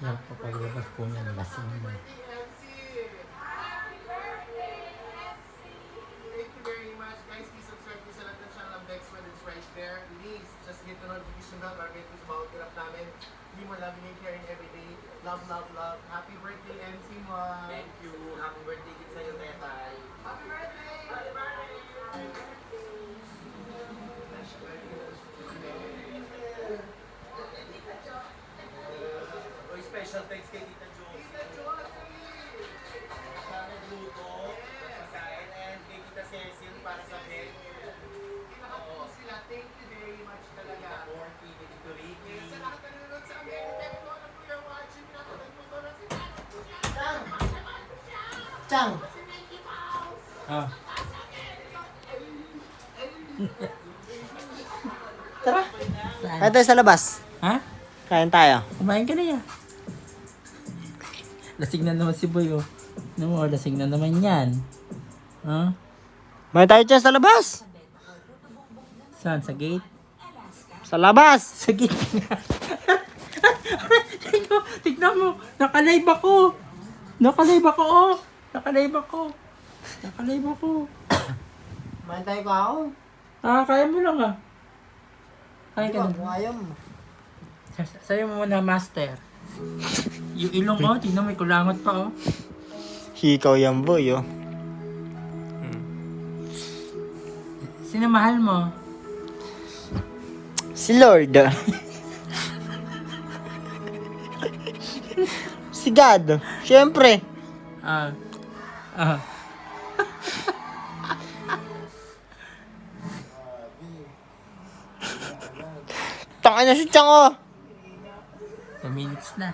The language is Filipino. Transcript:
Yan, paglabas po niya, lasing mo. Thank you very much, guys. Please subscribe to sa lahat ng channel ng Bex when it's right there. Please, just hit the notification bell para get sa bawat hirap namin. Hindi mo love me sharing every day. Love, love, love. Happy birthday, MC mo. Thank you. Happy birthday din sa'yo, Tetay. Happy birthday! Happy birthday! Uy, special thanks kay Tita Josie. Tita Josie! Sa nagluto, pagkain, and kay Tita Cecil para sa bed. Pinakapo sila. Thank you very much talaga. Tita Porky, kay Tito Ricky. Sa lahat na nanonood sa amin, thank you na po you're watching. Pinakalan mo ko na si Chang! Ah, Tara! saan? Kain tayo sa labas. Ha? Kain tayo. Kumain ka na yan. Lasing na naman si Boy, oh. Ano mo, lasing na naman yan. Ha? Kumain tayo dyan sa labas. Saan? Sa gate? Sa labas! Sa gate nga. Tignan mo, nakalive ako. Nakalive ako, oh. Nakalive ako. Nakalive ako. Kumain tayo ko ako. Ah, kaya mo lang, ah. Kaya ka Kung lang. ayaw mo. Sa'yo mo muna, master. Yung ilong ko, tignan mo, may kulangot pa, oh. Hikaw yan, boy, oh. Sino mahal mo? Si Lord. Si God. Siyempre. Ah. Ah. Tangin na si Chang, oh. 2 minutes na.